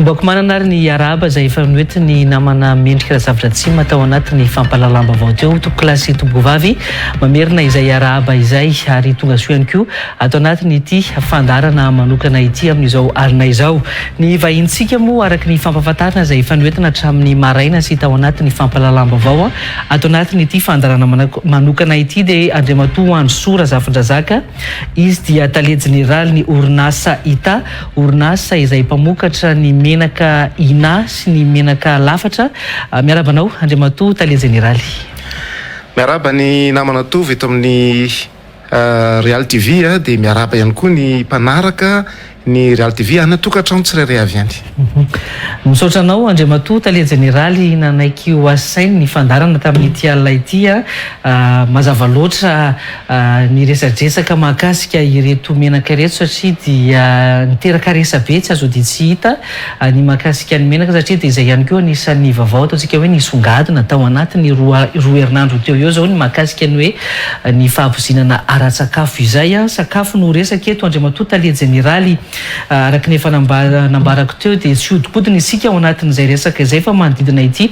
Mbako manana ary ny araba izay efa noety ny namana mendrika zavatra tsy matao anatin'ny fampalalamba-baovao teo toko klasy tombovavy mamerina izay araba izay ary tonga soa ihany koa ato anatin'ny ity fandarana manokana ity amin'izao alina izao. Ny vahintsika moa araka ny fampahafantarana izay efa noetina hatramin'ny maraina sy tao anatin'ny fampalalamba-baovao ato anatin'ny ity fandarana manokana ity dia Andriamatoa Androsora Zafindrazaka. Izy dia tale jeneraly ny orinasa Ita, orinasa izay mpamokatra ny menaka ina sy ny menaka lafatra. Miarabanao Andriamatoa tale jeneraly. Miaraba ny namana tovy eto amin'ny Real TV dia miaraba ihany koa ny mpanaraka ny Real TV anatokatrano tsirairay avy any. Misaotra anao Andriamatoa tale jeneraly nanaiky ho asainy ny fandarana tamin'ity alina ity mazava loatra ny resadresaka mahakasika ireto menaka ireto satria dia niteraka resabe tsy azo dia tsy hita ny mahakasika ny menaka satria dia izay ihany koa anisan'ny vaovao ataontsika hoe nisongadina tao anatiny roa herinandro teo eo zao ny mahakasika ny hoe ny fahabozinana ara-tsakafo izay sakafo no resaka eto Andriamatoa tale jeneraly. Araka ny efa nambarako teo dia tsy hodikodina isika ao anatin'izay resaka izay fa manodidina ity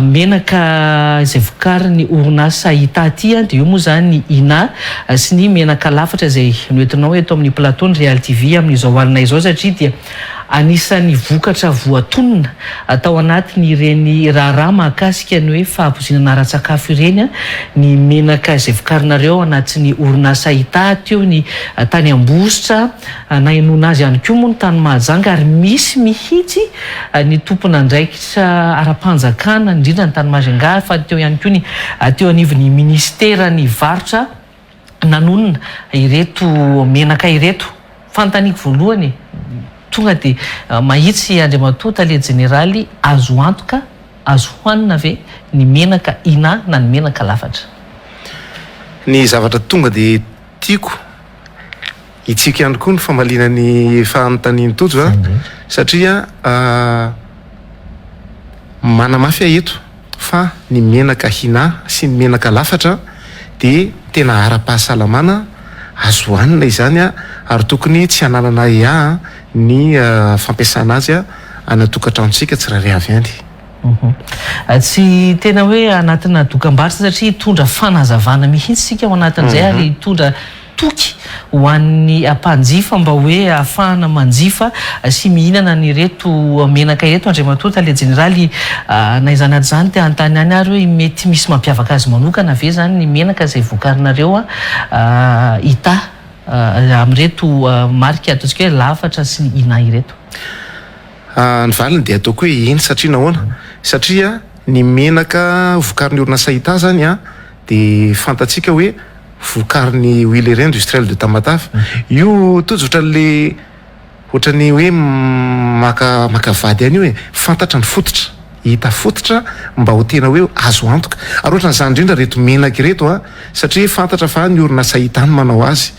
menaka izay vokariny orinasa Ita aty dia io moa zany ny ina sy ny menaka lafatra izay noentinao eto amin'ny plateau Real TV amin'izao alina izao satria dia anisan'ny vokatra voatonona atao anatiny ireny raharaha mahakasika ny hoe fahabozinana ara-tsakafo ireny ny menaka izay vokarinareo anatin'ny orinasa Ita teo ny tany Ambositra na inona azy ihany koa moa ny tany Mahajanga ary misy mihitsy ny tompona andraikitra ara-panjakana indrindra ny tany Majunga fa teo ihany koa ny teo anivon'ny ministera ny varotra nanonona ireto menaka ireto. Fantaniako voalohany tonga dia mahitsy Andriamatoa tale jeneraly azo antoka azo hoanina ve ny menaka ina na ny menaka lafatra? Ny zavatra tonga dia tiako itsika ihany koa ny famalina ny fanontaniany tojo satria manamafy eto fa ny menaka hina sy ny menaka lafatra dia tena ara-pahasalamana azo hoanina izany ary tokony tsy hananana ny fampiasana azy anatokantranontsika tsirairay avy any. Tsy tena hoe anatina dokam-barotra satria hitondra fanazavana mihitsy sika ao anatin'izay ary hitondra toky ho an'ny mpanjifa mba hoe ahafahana manjifa sy mihinana ny reto menaka ireto. Andriamatoa tale jeneraly na izany zany te antany any ary hoe mety misy mampiavaka azy manokana ve zany ny menaka izay vokarinareo Ita amin'ireto marika ataontsika hoe lafatra sy ny ina ireto? Ny valiny dia ataoko hoe iny satria nahoana satria ny menaka vokarin'ny orinasa Ita zany dia fantatsika hoe vokariny huile industrielle de Tamatave. Io tojo ohatran'ny hoe makavady any io hoe fantatra ny fototra hita fototra mba ho tena hoe azo antoka ary ohatran'izany indrindra reto menaka ireto satria fantatra fa ny orinasa Ita ny manao azy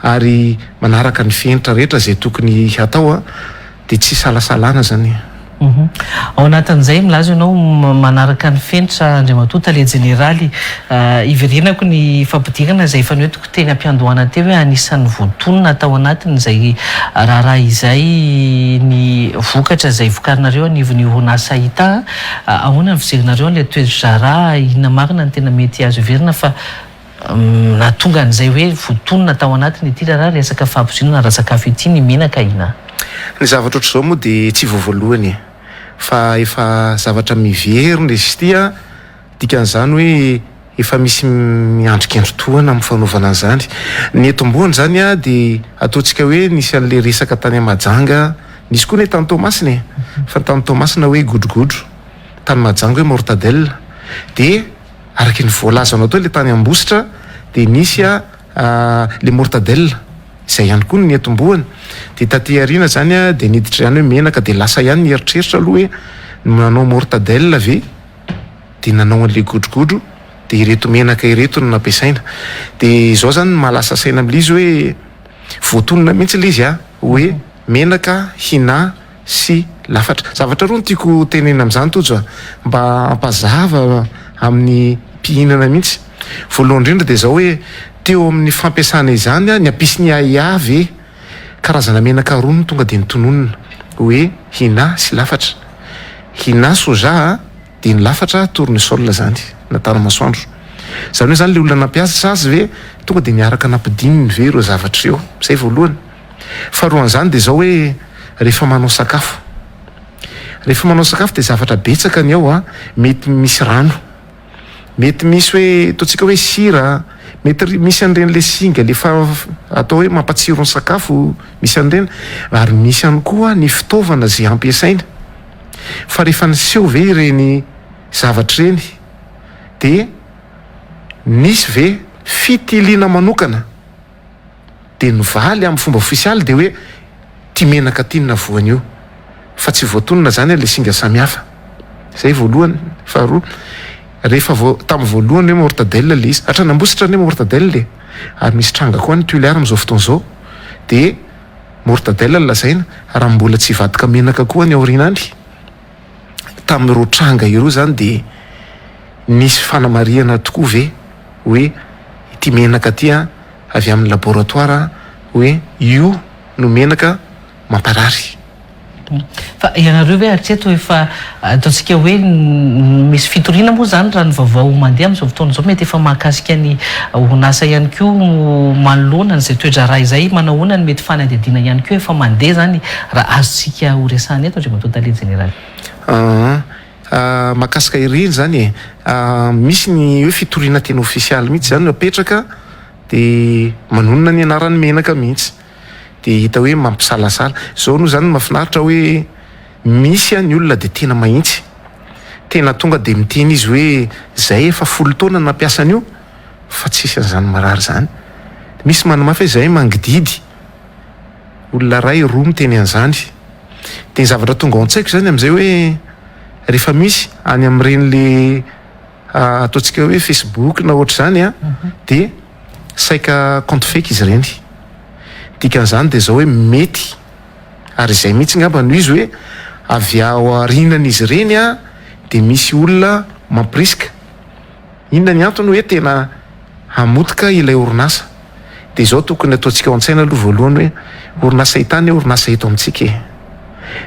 ary manaraka ny fenitra rehetra izay tokony atao dia tsy salasalana zany. Ao anatin'izay milaza ianao manaraka ny fenitra Andriamatoa tale jeneraly iverenako ny fampidirana izay efa noetiko teny am-piandohana teo hoe anisan'ny voatonona atao anatin'izay raharaha izay ny vokatra izay vokarinareo anivon'ny orinasa Ita. Ahoana ny fijerinareo ilay toedrarà inona marina ny tena mety azo iverina fa natonga an'izay hoe voatonona atao anatiny ity raharaha resaka fahabozinana ara-tsakafo ity ny menaka ina? Ny zavatra ohatr'izao moa dia tsy voavoalohany fa efa zavatra miverina izy ity dikan'izany hoe efa misy miandrikendro-toana amin'ny fanaovana an'izany. Ny eto ambony zany dia ataontsika hoe nisy an'ilay resaka tany Mahajanga, nisy koa ny tany Tomasina fa tany Tomasina hoe godrogodro, tany Mahajanga hoe mortadelle, dia araka ny voalazanao tao ilay tany Ambositra dia nisy le mortadelle izay ihany koa ny etom-boany dia taty ariana zany dia niditra ihany hoe menaka dia lasa ihany ny eritreritra aloha hoe nanao mortadelle ve dia nanao an'ilay godrogodro dia ireto menaka ireto no nampiasaina dia izao zany mahalasa saina amin'ilay izy hoe voatonona mihitsy ilay izy hoe menaka hina sy lafatra. Zavatra roa no tiako tenena amin'izany tojo mba hampazava amin'ny mpihinana mihitsy. Voalohany indrindra dia izao hoe teo amin'ny fampiasana izany ny ampisy ny aiavy karazana menaka roa no tonga dia nitononona hoe hina sy lafatra. Hina soja dia ny lafatra tournesol zany na taramasoandro. Zany hoe zany le olona nampiasa azy ve tonga dia niaraka nampidininy ve ireo zavatra ireo. Zay voalohany. Faharoan'izany dia zao hoe rehefa manao sakafo. Rehefa manao sakafo dia zavatra betsaka ny ao mety misy rano. Mety misy hoe ataontsika hoe sira, mety misy an'ireny le singa le atao hoe mampatsiro ny sakafo, misy an'ireny, ary misy ihany koa ny fitaovana zay ampiasaina. Fa rehefa niseho ve ireny zavatra ireny dia nisy ve fitiliana manokana dia nivaly amin'ny fomba ofisialy dia hoe ty menaka tinina voanio, fa tsy voatonona zany le singa samihafa. Zay voalohany. Faharoa, rehefa tamin'ny voalohany hoe mortadelle le izy, nambositra ny mortadelle le, ary misy tranga koa ny tuilaire amin'izao fotoana izao, dia mortadelle lazaina raha mbola tsy vadika menaka koa ny aorinany. Tamin'ireo tranga ireo zany dia nisy fanamariana tokoa ve hoe ity menaka ty avy amin'ny laboratoire hoe io no menaka mamparary. Fa ianareo hoe hatreto efa ataontsika hoe misy fitoriana moa zany raha ny vaovao mandeha amin'izao fotoana izao, mety efa mahakasika ny orinasa ihany koa manoloana n'izay toetra raha izay manahoana ny mety fanadihadiana ihany koa efa mandeha zany raha azontsika horesahana eto Andriamatoa Tale Général. Mahakasika ireny zany misy ny hoe fitoriana tena ofisialy mihitsy zany napetraka dia manonona ny anaran'ny menaka mihitsy. Dia hita hoe mampisalasala. Zao no zany mahafinaritra hoe misy ny olona dia tena mahitsy, tena tonga dia miteny izy hoe zay efa 10 taona nampiasa an'io fa tsisy an'izany marary zany. Misy manamafy hoe zay mangididy, olona ray roa miteny an'izany. Dia ny zavatra tonga ao an-tsaiko zany amin'izay hoe rehefa misy any amin'ireny le ataontsika hoe Facebook na ohatra zany dia saika compte fake izy ireny. Dikan'izany dia zao hoe mety, ary izay mihitsy ngamba no izy hoe avy ao aorinan'izy ireny dia misy olona mampirisika. Inona ny antony hoe tena hamotika ilay orinasa. Dia izao tokony ataontsika ao an-tsaina aloha voalohany hoe orinasa hitany orinasa eto amintsika.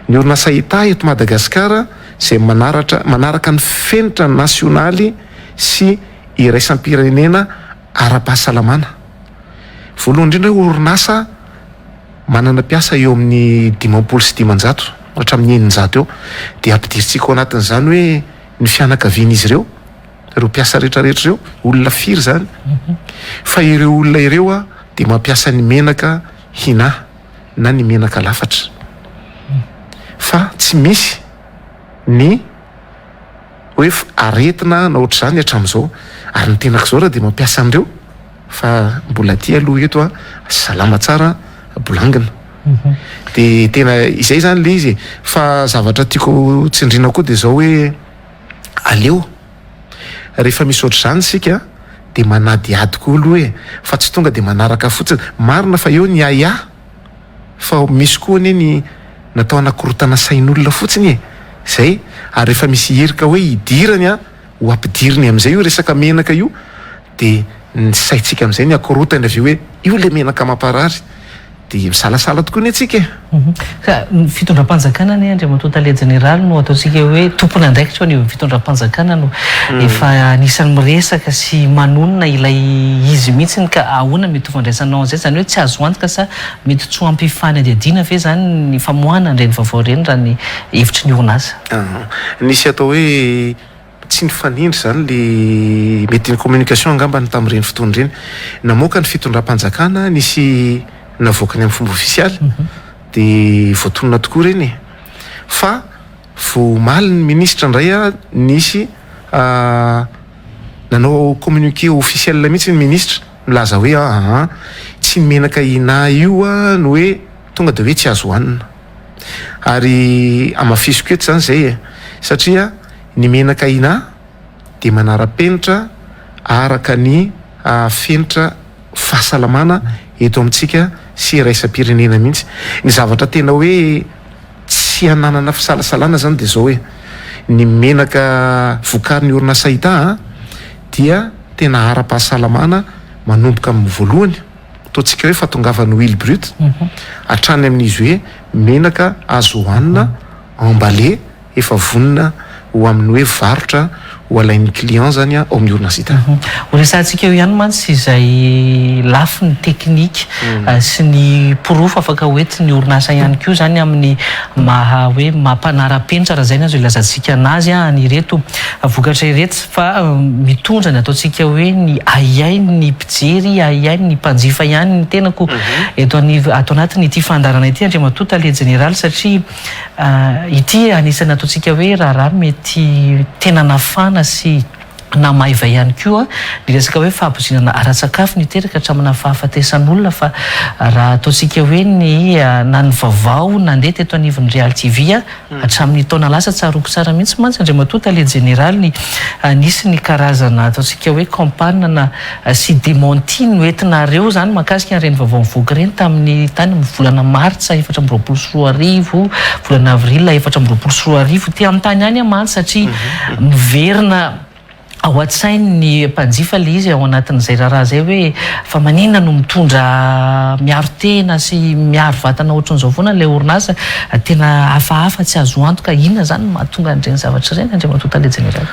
Ny orinasa hita eto Madagasikara izay manaraka ny fenitra nasionaly sy iraisam-pirenena ara-pahasalamana. Voalohany indrindra orinasa manana mpiasa eo amin'ny 500 sy 500 hatramin'ny 900 eo, dia ampidiritsika ao anatin'izany hoe ny fianakavian'izy ireo mpiasa rehetrarehetra ireo, olona firy zany. Fa ireo olona ireo dia mampiasa ny menaka hina na ny menaka lafatra. Fa tsy misy ny hoe aretina na ohatra zany hatramin'izao, ary ny tenako izao raha dia mampiasa an'ireo fa mbola aty aloha eto salama tsara bolangina. Dia tena izay zany le izy. Fa zavatra tiako tsindriana koa dia zao hoe aleo rehefa misy ohatra zany sika dia manadiady koa aloha fa tsy tonga dia manaraka fotsiny. Marina fa eo ny aya, fa misy koa ny natao anakorotana sain'olona fotsiny zay. Ary rehefa misy herika hoe hidirany ho ampidiriny amin'izay io resaka menaka io dia ny saitsika amin'izay ny akorotany avy hoe io le menaka mamparary, dia misalasala tokoa ny atsika. Ny fitondram-panjakana ny Andriamatoa Tale Général no ataontsika hoe tompona andraikitra ny fitondram-panjakana no efa anisan'ny miresaka sy manonona ilay izy mihitsy ka ahoana mety fandraisanao an'izay, zany hoe tsy azo antoka sa mety tsy ho ampifanadihadiana ve zany ny famoahana ireny vaovao ireny raha ny hevitry ny orinasa. Nisy atao hoe tsy nifanindry zany le mety ny communication angambany tamin'ireny fotoana ireny. Namoaka ny fitondram-panjakana nisy navoakany amin'ny fomba ofisialy dia voatonona tokoa ireny. Fa voamaly ny ministra indray nisy nanao communiqué officiel mihitsy ny ministra milaza hoe tsy ny menaka hina io no hoe tonga dia hoe tsy azo hohanina. Ary amafisiko eto zany zay satria ny menaka hina dia manara-penitra araka ny fenitra fahasalamana eto amintsika sy iraisam-pirenena mihitsy. Ny zavatra tena hoe tsy hananana fisalasalana zany dia zao hoe ny menaka vokarin'ny orinasa hita dia tena ara-pahasalamana manomboka amin'ny voalohany ataontsika hoe fatongavany huile brute hatrany amin'izy hoe menaka azo hohanina emballé efa vonona ho amin'ny hoe varotra ho alain'ny client zany ao amin'ny orinasita. Ho resantsika eo ihany mantsy izay lafy ny teknika sy ny porofo afaka hoentin'ny orinasa ihany koa zany amin'ny maha hoe mampanara-penitra raha zay ny azo ilazantsika anazy ny ireto vokatra ireto fa mitondra ny ataontsika hoe ny aiai ny mpijery aiai ny mpanjifa ihany ny tenako eto ato anatiny ity fandarana ity Andriamatoa Tale Général satria ity anisany ataontsika hoe raharaha mety tena nafana sy na maiva ihany koa ny resaka hoe fahapozinana ara-tsakafo niteraka hatramina fahafatesan'olona fa raha ataontsika hoe ny na ny vaovao nandeha teto anivon'ny Real TV hatramin'ny taona lasa tsaroko tsara mihitsy mantsy Andriamatoa Tale Général nisy ny karazana ataontsika hoe campagne na sy démenti noentinareo zany mahakasika ireny vaovao mivoaka ireny tamin'ny tany volana martsa 2024 volana avril 2024 ty amin'ny tany any mantsy satria miverina ao an-tsainy ny mpanjifa le izy ao anatin'izay raharaha zay hoe fa manina no mitondra miaro tena sy miaro vatana ohatran'izao foana le orinasa tena hafahafa tsy azo antoka inona zany mahatonga an'ireny zavatra ireny Andriamatoa Tale Général?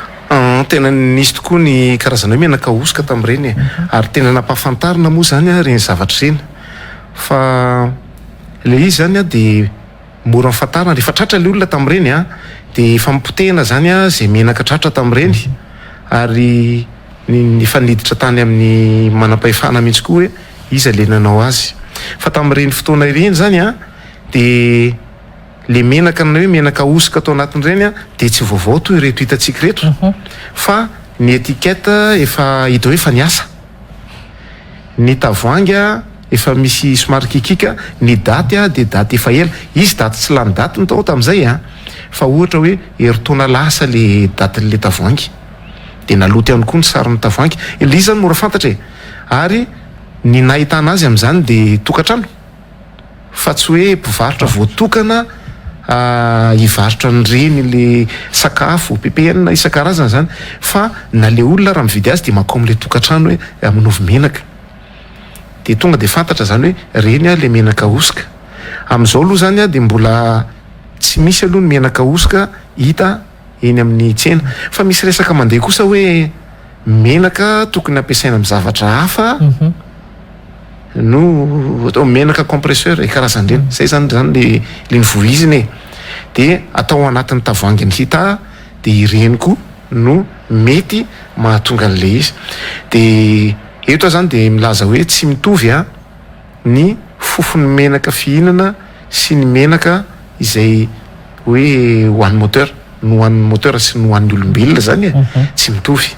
Tena nisy tokoa ny karazana hoe menaka osika tamin'ireny ary tena nampahafantarina moa zany reny zavatra ireny fa le izy zany dia mora mifantarina rehefa tratra le olona tamin'ireny dia fampotehana zany zay menaka tratra tamin'ireny ary ny faniditra tany amin'ny manam-pahefana mihitsy koa hoe iza le nanao azy fa tamin'ireny fotoana ireny zany dia le menaka na hoe menaka osika atao anatin'ireny dia tsy vaovao toy ireto hitantsika reto fa ny etiketa efa hita hoe efa niasa, ny tavoahangy efa misy somary kikika, ny daty dia daty efa ela, izy daty tsy lany daty ny tao tamin'izay fa ohatra hoe heritaona lasa le datin'le tavoahangy dia naloty ihany koa ny sarin'ny tavoahangy ilay izy zany mora fantatra ary ny nahitana azy amin'izany dia tokantrano fa tsy hoe mpivarotra voatokana hivarotra nyreny le sakafo PPN isan-karazana zany fa na le olona raha mividy azy dia makao amin'le tokantrano hoe aminovy menaka dia tonga dia fantatra zany hoe reny le menaka osika amin'izao aloha zany dia mbola tsy misy aloha ny menaka osika hita eny amin'ny tsena fa misy resaka mandeha kosa hoe menaka tokony ampiasaina amin'ny zavatra hafa no menaka compresseur karazan'ireny zay zany le nivoiziny dia atao anatin'ny tavoahangy ny hita dia ireny koa no mety mahatonga an'le izy dia eto zany dia milaza hoe tsy mitovy ny fofon'ny menaka fihinana sy ny menaka izay hoe hoan'ny moteur no hoan'ny moteur sy no hoan'ny olombelona zany tsy mitovy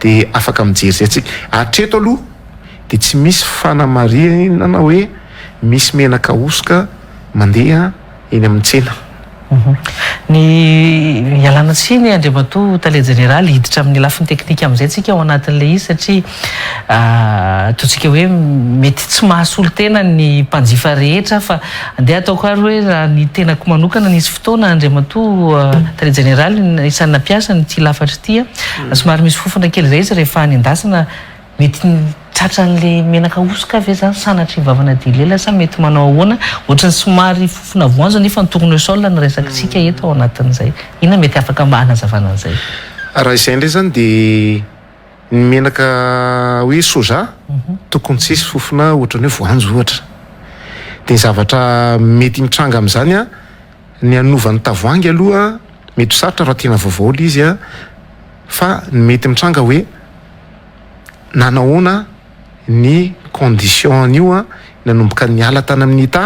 dia afaka mijery zay tsika hatreto aloha dia tsy misy fanamarinana hoe misy menaka osika mandeha eny amin'ny tsena. Ny ialana tsiny Andriamatoa Tale Général hiditra amin'ny lafiny teknika amin'izay tsika ao anatin'le izy satria ataontsika hoe mety tsy mahasolo tena ny mpanjifa rehetra fa andeha ataoko ary hoe raha ny tenako manokana nisy fotoana Andriamatoa Tale Général isan'ny nampiasa nyty lafatra ity somary misy fofona kely zay izy rehefa nendasana mety tratran'le menaka osika ve zany sanatry vavana dilela sa mety manao ahoana ohatrany somary fofona voanjo nefa ny tournesol ny resakitsika eto ao anatin'izay inona mety afaka mba hanazavana an'izay? Raha izay ndray zany dia ny menaka hoe soja tokony tsy misy fofona ohatrany hoe voanjo ohatra dia ny zavatra mety mitranga amin'izany ny anovan'ny tavoahangy aloha mety sarotra raha tena vaovao le izy fa mety mitranga hoe nanahoana ny condition an'io nanomboka ny ala tany amin'ny hita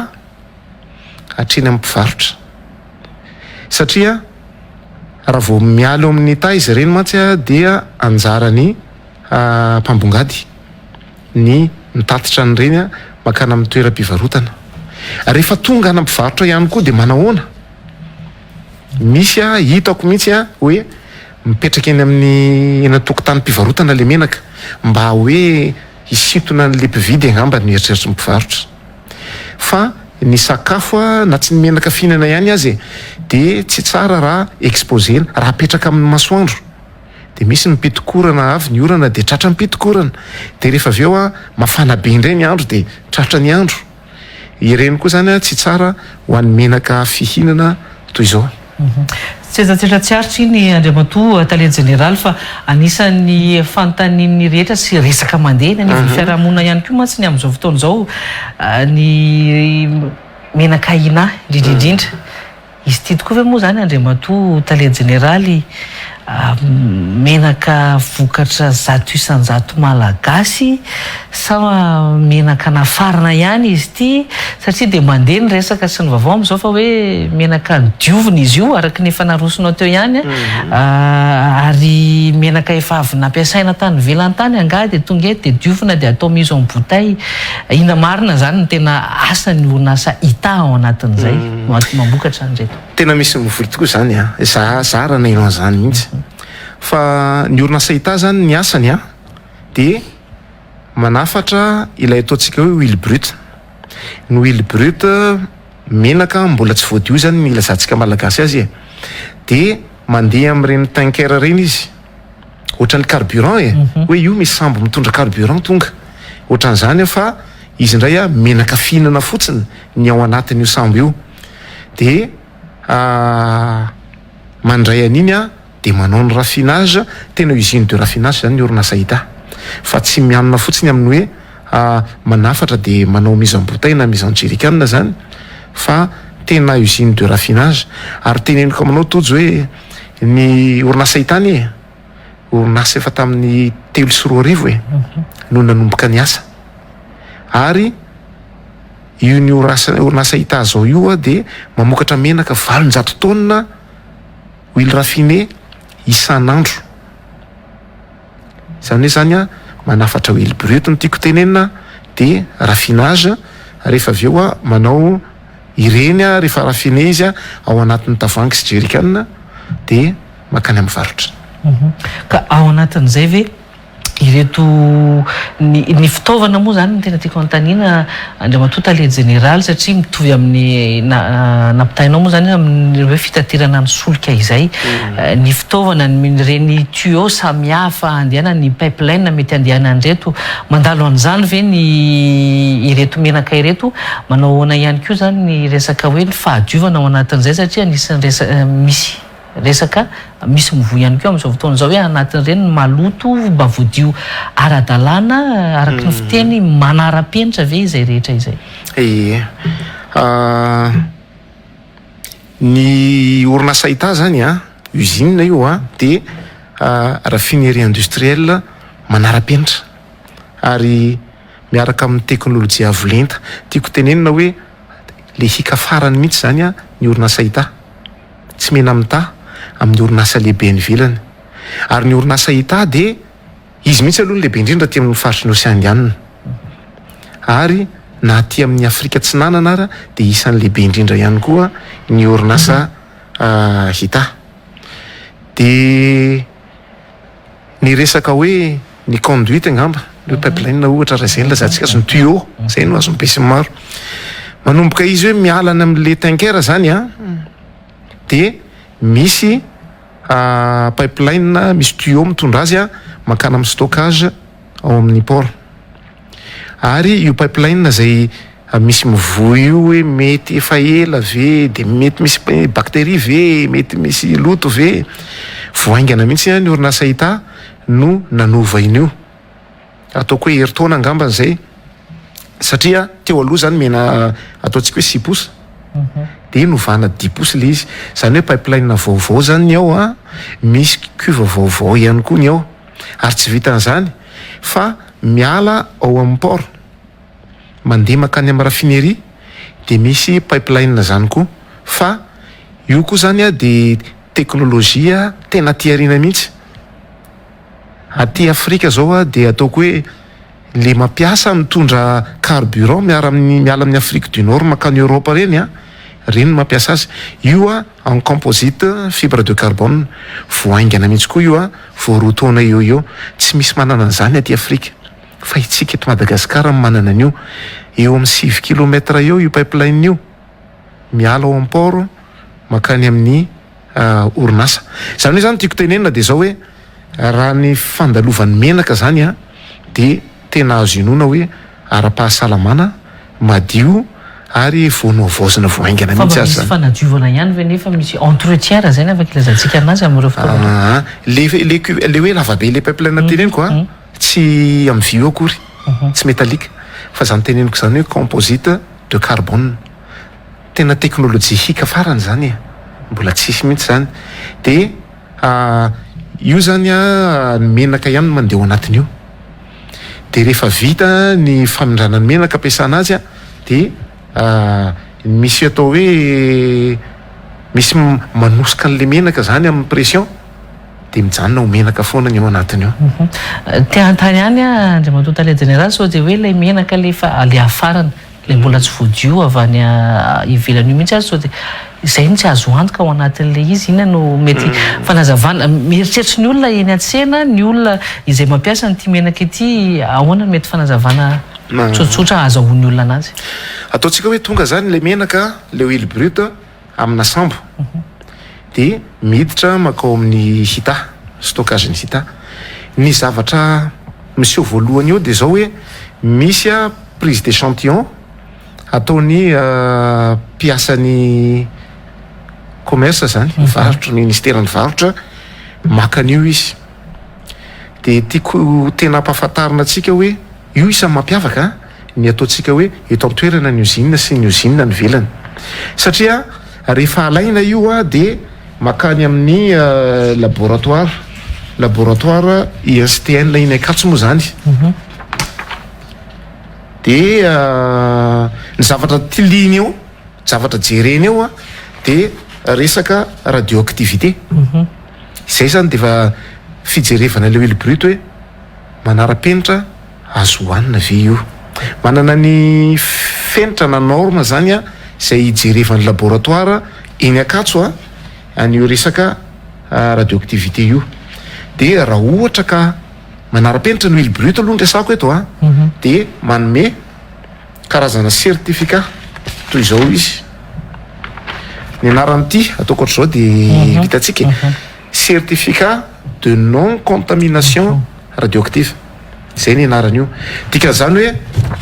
hatreny amin'ny mpivarotra satria raha vao miala eo amin'ny hita izy ireny mantsy dia anjarany mpambongady ny mitatitra an'ireny makana amin'ny toeram-pivarotana rehefa tonga ana mpivarotra ihany koa dia manahoana misy hitako mihitsy hoe mipetraka eny amin'ny ena tokotany mpivarotana le menaka mba hoe hisintona n'le mpividy angamba ny eritreritry mpivarotra fa ny sakafo na tsy ny menaka fihinana ihany azy dia tsy tsara raha exposena raha apetraka amin'ny masoandro de misy mipitokorana avy ny orana de tratra mipitokorana de rehefa avy eo a mafana be indray ny andro de tratra ny andro. Ireny koa zany a tsy tsara ho an'ny menaka fihinana toy izao. Tsy azatsiratsiaritra iny Andriamatoa Tale Général fa anisan'ny fanontanian'ny rehetra sy resaka mandeha ny fiarahamonina ihany koa mantsy ny amin'izao fotoana izao ny menaka ina indrindrindrindra. Izy ity tokoa ve moa zany Andriamatoa Tale Général menaka vokatra zato isan-jato malagasy sa menaka nafarana ihany izy ity satria de mandeha ny resaka sy ny vaovao amin'izao fa hoe menaka diovina izy io araka ny efa narosinao teo ihany ary menaka efa avy nampiasaina tany ivelany tany anga de tonga eto de diovina de atao mise en bouteille. Ina marina zany ny tena asan'ny orinasa ita ao anatin'izay mamokatra an'ireto. Tena misy mivory tokoa zany a zara na ino an'izany mihitsy fa ny orinasa ita zany ny asany a de manafatra ilay ataontsika hoe huile brute. Ny huile brute menaka mbola tsy voadio zany ny ilazantsika malagasy azy de mandeha amin'ireny tanker reny izy ohatran'ny carburant hoe io misy sambo mitondra carburant tonga ohatran'izany fa izy indray a menaka fihinana fotsiny ny ao anatin'io sambo io de mandray an'iny a de manao ny raffinage tena usine de raffinage zany ny orinasa ita fa tsy mianona fotsiny amin'ny hoe manafatra de manao mise en bouteille na mise en jerrycan zany fa tena usine de raffinage. Ary teneniko aminao tojo hoe ny orinasa itany orinasa efa tamin'ny 3 sy 4 arivo no nanomboka ny asa ary io ny orinasa ita zao io de mamokatra menaka 700 tonnes huile raffinée isan'andro. Zany hoe zany a manafatra huile brute no tiako tenenina de raffinage rehefa avy eo a manao ireny a rehefa raffiné izy a ao anatin'ny tavoahangy sy jerrycan de makany amin'ny varotra. Ka ao anatin'izay ve ireto ny fitaovana moa zany tena tiako anontaniana Andriamatoa Tale Général satria mitovy amin'ny nampitahinao moa zany amin'ny hoe fitaterana ny solika izay ny fitaovana reny tuyau samihafa andehanana ny pipeline mety andehanan'ireto mandalo an'izany ve ny ireto menaka ireto manao ahoana ihany koa zany ny resaka hoe ny fahadiovana ao anatin'izay satria anisan'ny misy resaka misy mivoy ihany koa amin'izao fotoana izao hoe anatin'ireny maloto mba voadio ara-dalàna araka ny fiteny manara-penitra ve izay rehetra izay. Ny orinasa ita zany a usine io a de raffinerie industrielle manara-penitra ary miaraka amin'ny teknôlôjia avo lenta tiako tenenina hoe le hika farany mihitsy zany a ny orinasa ita tsy mena amita amin'ny orinasa lehibe ny vilany ary ny orinasa ita de izy mihitsy aloha lehibe indrindra ty amin'ny faritry ny Oseanianina ary na ty amin'ny Afrika Atsinanana ara de isan'ny lehibe indrindra ihany koa ny orinasa ita. De ny resaka hoe ny conduite angamba ny pipeline ohatra raha zay lazantsika azy ny tuyau zay no azo mipesy maro manomboka izy hoe mialana amin'le tanker zany a de misy pipeline misy tuyau mitondra azy a makana amin'ny stockage ao amin'ny port ary io pipeline zay misy mivoy io hoe mety efa ela ve de mety misy bactérie ve mety misy loto ve voaingana mihitsy ny orinasa ita no nanova in'io ataoko hoe heritaona angamba zay satria teo aloha zany mena ataontsika hoe 6 pouces de novana 10 pouces le izy zany hoe pipeline vaovao zany ny ao a misy cuve vaovao ihany koa ny ao ary tsy vitan'izany fa miala ao amin'ny port mandeha makany amin'ny raffinerie de misy pipeline zany koa fa io koa zany a de teknôlôjia tena tiarina mihitsy aty Afrika zao a de ataoko hoe le mampiasa mitondra carburant miala amin'ny Afrique du Nord makany Europe reny a reny mampiasa azy io a en composite fibre de carbone voaingana mihitsy koa io a voaroa taona eo tsy misy manana an'izany aty Afrika fa itsika eto Madagasikara manana an'io eo amin'ny 6 kilometra io pipeline io miala ao amin'ny port makany amin'ny orinasa zany hoe zany tiako tenenina de zao hoe raha ny fandalovan'ny menaka zany a de tena azo inona hoe ara-pahasalamana madio ary voanoavaozina voaingana mihitsy azy zany. Fanadiovana ihany ve nefa misy entretien raha zany afaka ilazantsika anazy amin'ireo fitaovana. Le hoe lavabe le pipeline teneniko a tsy amin'ny vy akory tsy métallique fa zany teneniko zany hoe composite de carbone tena teknôlôjia hika farany zany mbola tsisy mihitsy zany de io zany a menaka ihany mandeha ao anatin'io de rehefa vita ny famindranany menaka ampiasana azy a de misy atao hoe misy manosika an'le menaka zany amin'ny pression de mijanona ho menaka foana ny ao anatiny io. Te antany ihany a Andriamatoa Tale Général sao de hoe ilay menaka lefa le afarana le mbola tsy voadio avy any ivelany io mihitsy azy sao de izay ny tsy azo antoka ao anatin'le izy inona no mety fanazavana mieritreritra ny olona eny an-tsena ny olona izay mampiasa n'ity menaka ity ahoana no mety fanazavana tsotsotra azahoan'ny olona anazy. Ataontsika hoe tonga zany le menaka le huile brute amina sambo de miditra makao amin'ny hita stockage ny hita ny zavatra miseho voalohany eo de zao hoe misy a prise d'échantillon ataony mpiasan'ny commerce zany mivarotra ministère ny varotra makan'io izy de tiako tena ampahafantarina atsika hoe io isan'ny mampiavaka ny ataontsika hoe eto am-toerana ny usine sy ny usine ny velany satria rehefa alaina io a de makany amin'ny laboratoire ISTN iny akatso moa zany de ny zavatra tiliny eo zavatra jereny eo a de resaka radioactivité izay zany de efa fijerevana le huile brute hoe manara-penitra azo hoanina ve io manana ny fenitra na norme zany a izay hijerevan'ny laboratoire eny akatso a an'io resaka radioactivité io de raha ohatra ka manara-penitra ny huile brute aloha ndresako eto a de manome karazana certificat toy izao izy ny anaran'ity ataoko ohatr'izao de vitatsika certificat de non contamination radioactive zay ny anaran'io dikan'izany hoe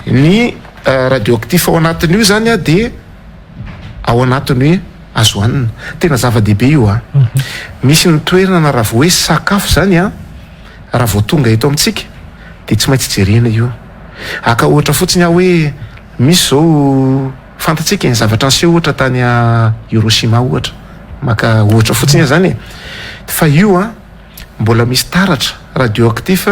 ny radioactif ao anatin'io zany a de ao anatiny hoe azo hoanina tena zava-dehibe io a misy ny toerana raha vao hoe sakafo zany a raha vao tonga eto amintsika de tsy maintsy jerena io aka ohatra fotsiny aho hoe misy zao fantatsika ny zavatra anseho ohatra tany a Hiroshima ohatra maka ohatra fotsiny zany fa io a mbola misy taratra radioactif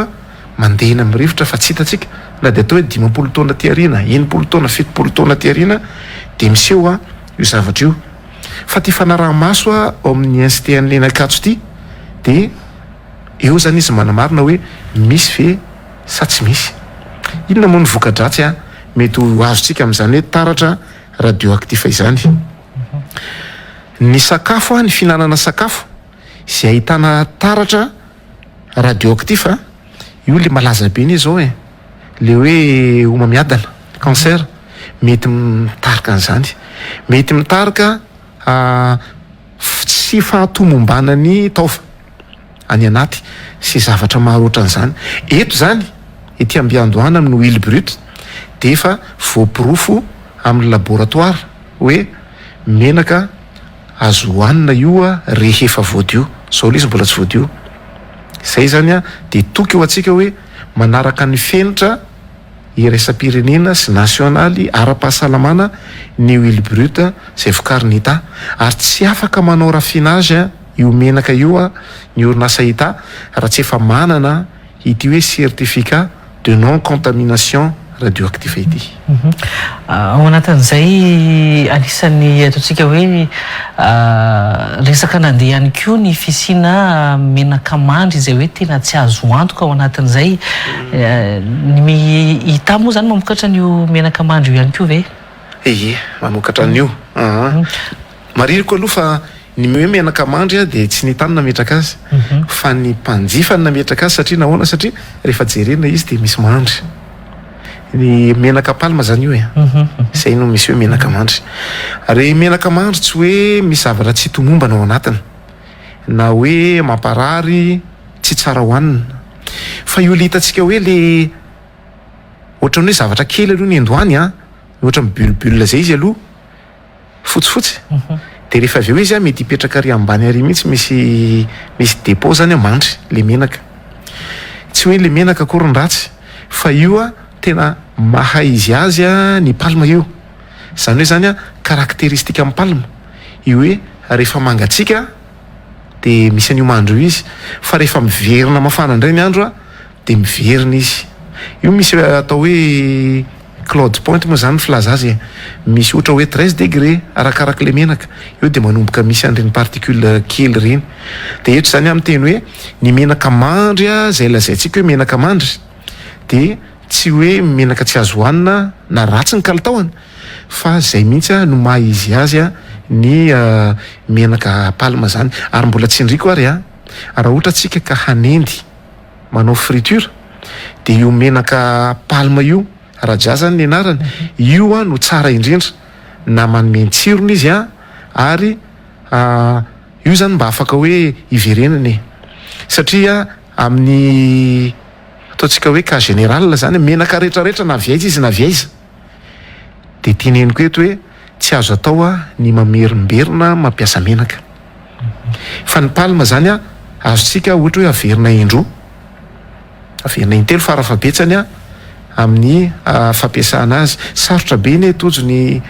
mandeha eny amin'ny rivotra fa tsy hitatsika na de atao hoe 50 taona ty arina 90 taona 70 taona ty arina de miseho a io zavatra io fa ty fanaraha-maso a ao amin'ny ISTN lena akatso ty de eo zany izy manamarina hoe misy ve sa tsy misy inona moa ny voka-dratsy a mety ho azotsika amin'izany hoe taratra radioactif izany ny sakafo a ny fihinanana sakafo izay ahitana taratra radioactif a io le malaza be ny zao le hoe homamiadana cancer mety mitarika an'izany mety mitarika tsy fahatomombanany taova any anaty sy zavatra maro ohatran'izany eto zany ety ambiandohana amin'ny huile brute de efa voapirofo amin'ny laboratoire hoe menaka azo hoanina io a rehefa voadio zao le izy mbola tsy voadio zay zany a de toky eo atsika hoe manaraka ny fenitra iraisam-pirenena sy nasionaly ara-pahasalamana ny huile brute zay vokariny hita ary tsy afaka manao raffinage io menaka io a ny orinasa hita raha tsy efa manana ity hoe certificat de non contamination radioactif ity ao anatin'izay anisan'ny ataontsika hoe resaka nandeha ihany koa ny fisina menaka mandry izay hoe tena tsy azo antoka ao anatin'izay ny hita moa zany mamokatra n'io menaka mandry io ihany koa ve mamokatra an'io maririko aloha fa ny hoe menaka mandry a de tsy ny tany nametraka azy fa ny mpanjifa ny nametraka azy satria nahoana satria rehefa jerena izy de misy mandry ny menaka palma zany io zay no misy hoe menaka mandry ary menaka mandry tsy hoe misy zavatra tsy hitomombana ao anatiny na hoe mamparary tsy tsara hohanina fa io le hitantsika hoe le ohatran'ny hoe zavatra kely aloha ny andohany ohatra mibulbule zay izy aloha fotsifotsy de rehefa avy eo izy mety hipetraka ary ambany ary mihitsy misy dépôt zany mandry le menaka tsy hoe le menaka akory ny ratsy fa io tena mahay izy azy ny palma io zany hoe zany karakteristika amin'ny palma io hoe rehefa mangatsika de misy an'io mandro io izy fa rehefa miverina mafana indray ny andro de miverina izy io misy atao hoe Claude Point moa zany filaza azy misy ohatra hoe 13 degré arakaraka le menaka io de manomboka misy an'ireny particule kely reny de eto zany amin'ny teny hoe ny menaka mandry zay lazaintsika hoe menaka mandry de tsy hoe menaka tsy azo hohanina na ratsy ny kalitaony fa zay mihitsy no maha izy azy ny menaka palma zany ary mbola tsindriko ary raha ohatra tsika ka hanendy manao friture de io menaka palma io rajazany ny anarany io no tsara indrindra na manome tsirony izy ary io zany mba afaka hoe iverenany satria amin'ny ataontsika hoe cas général zany menaka rehetrarehetra na viaiza izy na viaiza de teneniko eto hoe tsy azo atao ny mamerimberina mampiasa menaka fa ny palma zany azotsika ohatra hoe averina indroa averina intelo farafabetsany amin'ny fampiasana azy sarotra be ny tojony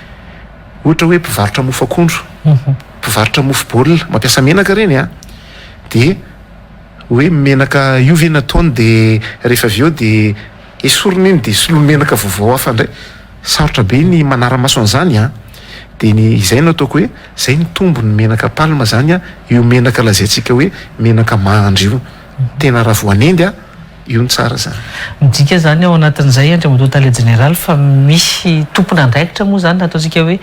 ohatra hoe mpivarotra mofo akondro mpivarotra mofo baolina mampiasa menaka reny de hoe menaka io ve nataony de rehefa avy eo de esorony iny de solony menaka vaovao hafa indray sarotra be ny manara-maso an'izany de izay no ataoko hoe zay ny tombony menaka palma zany io menaka lazaintsika hoe menaka mandry io tena raha voanendy io ny tsara zany midika zany ao anatin'izay andriamatoa tale général fa misy tompony andraikitra moa zany ataontsika hoe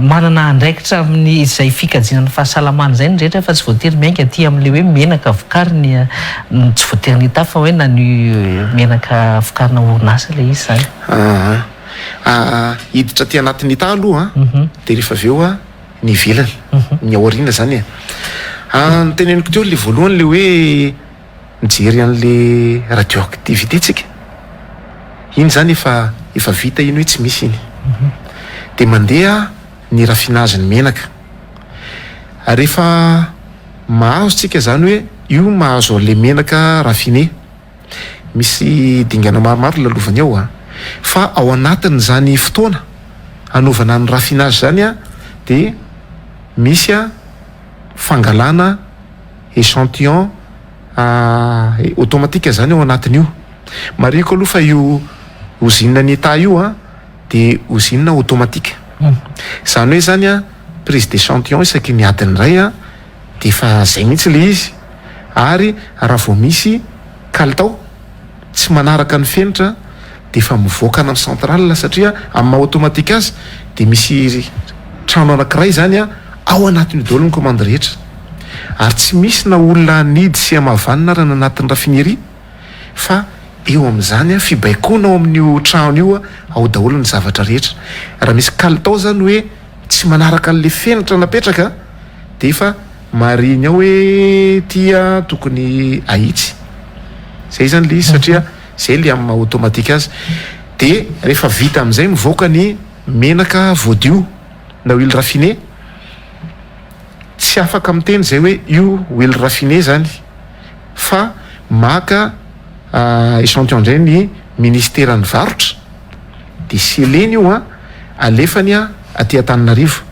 manana andraikitra amin'ny izay fikajinan'ny fahasalamana zay ny rehetra fa tsy voatery miainga aty amin'le hoe menaka vokariny tsy voatery ny hita fa hoe na ny menaka vokarina orinasa le izy zany hiditra ty anatin'ny hita aloha de rehefa avy eo ny ivelany ny aoriana zany ny teneniko teo le voalohany le hoe mijery an'le radioactivité tsika iny zany efa vita iny hoe tsy misy iny de mandeha ny raffinage ny menaka rehefa mahazo tsika zany hoe io mahazo le menaka raffiné misy dingana maromaro lalovany ao fa ao anatiny zany fotoana anaovana ny raffinage zany de misy fangalana échantillon automatique zany ao anatin'io mariko aloha fa io usine ny ta io de usine automatique zany hoe zany prise d'échantillon isaky ny adiny ray de fa zay mihitsy le izy ary raha vao misy kalitao tsy manaraka ny fenitra de fa mivoaka any amin'ny centrale satria amin'ny maha automatique azy de misy trano anankiray zany ao anatin'io daholo ny commande rehetra ary tsy misy na olona nidy sy amavanina raha anatin'ny raffinerie fa eo amin'izany fibaikona ao amin'io trano io ao daholo ny zavatra rehetra raha misy kalitao zany hoe tsy manaraka an'le fenitra napetraka de fa mariny ao hoe tia tokony ahitsy zay zany le izy satria zay le amin'ny automatique azy de rehefa vita amin'izay mivoaka ny menaka voadio na huile raffiné tsy afaka amin'ny teny zay hoe io huile raffiné zany fa maka échantillon ndray ny ministère ny varotra de seleny io alefany aty Antananarivo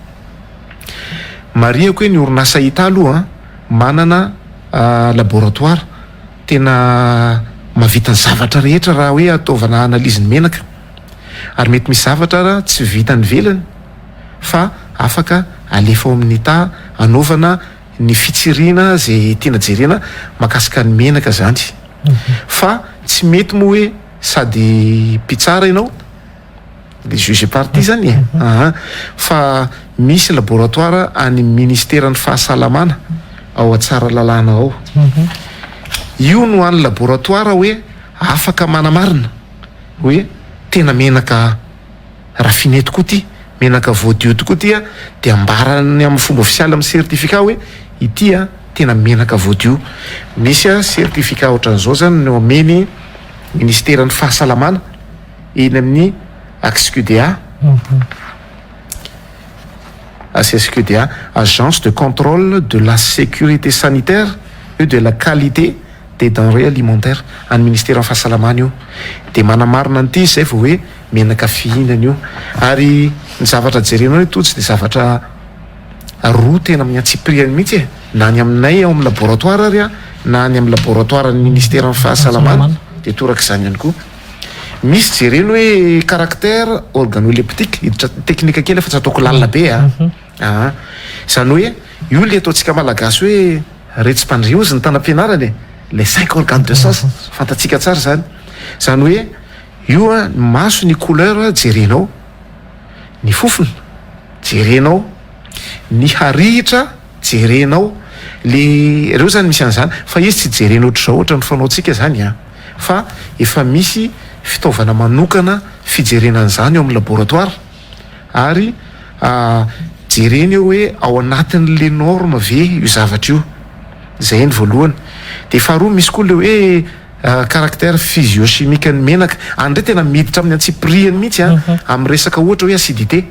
mariako hoe ny orinasa hita aloha manana laboratoire tena mavita ny zavatra rehetra raha hoe ataovana analyse ny menaka ary mety misy zavatra raha tsy vita ny velany fa afaka alefa ao amin'ny ta anaovana ny fitsirina zay tiana jerena makasika ny menaka zany fa tsy mety moa hoe sady mpitsara ianao le juge parti zany fa misy laboratoire any ministère ny fahasalamana ao atsara lalàna ao io no any laboratoire hoe afaka manamarina hoe tena menaka raffiné tokoa ty menaka voadio tokoa ty de ambarany amin'ny fomba ofisialy amin'ny certificat hoe ity tena menaka voadio. Misy a certificat ohatran'izao zany no ameny ministeran'ny fahasalamana eny amin'ny AXQDA. ACSQDA, Agence de contrôle de la sécurité sanitaire et de la qualité des denrées alimentaires, any ministère amin'ny fahasalamana io. De manamarina an'ity zay vao hoe menaka fihinana io. Ary ny zavatra jerenao io totsy de zavatra roa tena amin'ny antsipriany mihitsy e, na ny aminay ao amin'ny laboratoire ary a, na ny amin'ny laboratoire ny ministère amin'ny fahasalamana, de toraka izany ihany koa. Misy jereny hoe caractère organoleptique, hiditra teknika kely fa tsy ataoko lalina be a. Zany hoe io le ataontsika malagasy hoe retsim-pandriozy ny tanam-pianarany, les 5 organes de sens, fantatsika tsara zany. Zany hoe io a, ny maso, ny couleur jerenao, ny fofona jerenao, ny harihitra jerenao, le reo zany misy an'izany. Fa izy tsy jerenao ohatr'izao ohatra ny fanaontsika zany a, fa efa misy fitaovana manokana fijerenan'izany eo amin'ny laboratoire, ary jereny eo hoe ao anatin'le norme ve io zavatra io. Zay ny voalohany. De faharoa misy koa le hoe caractère physiochimique ny menaka, andray tena miditra amin'ny antsipriany mihitsy a, amin'ny resaka ohatra hoe acidité,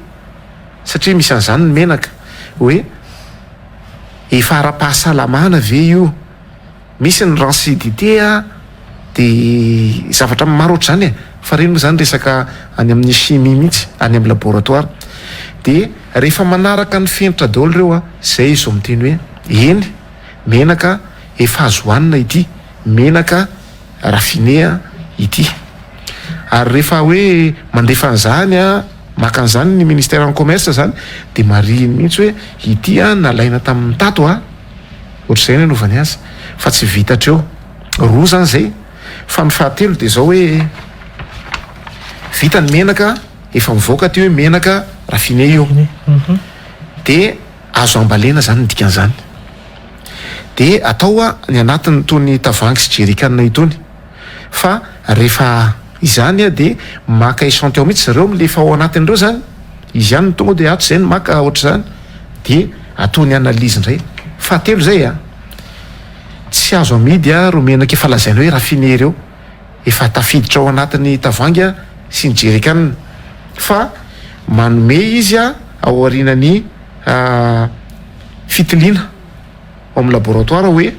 satria misy an'izany ny menaka hoe efa ara-pahasalamana ve io. Misy ny rancidité a, de zavatra maro ohatr'izany e, fa reny moa zany resaka any amin'ny chimie mihitsy, any amin'ny laboratoire. De rehefa manaraka ny fenitra daholo reo a, zay izy miteny hoe eny menaka efa azo hohanina ity, menaka raffiné ity. Ary rehefa hoe mandefa an'izany a, maka an'izany ny ministère en commerce zany, de mariny mihitsy hoe ity a nalaina tamin'ny tato a, ohatr'izay ny anaovany azy, fa tsy vitatreo. Roa zany zay. Fa ny fahatelo de zao hoe vita ny menaka, efa mivoaka ty hoe menaka raffiné io, de azo ambalena zany ny dikan'izany. De atao a ny anatiny tony tavoahangy sy jerrycan itony. Fa rehefa izany a, de maka échantillon mihitsy zareo milefa ao anatin'ireo zany, izy ihany ny tonga de ato zay ny maka ohatr'izany, de atao ny analyse indray. Fahatelo zay a, tsy azo amidy a ro menaka efa lazaina hoe raffiné reo, efa tafiditra ao anatin'ny tavoahangy a sy ny jerrycan, fa manome izy a ao aorinan'ny fitiliana ao amin'ny laboratoire hoe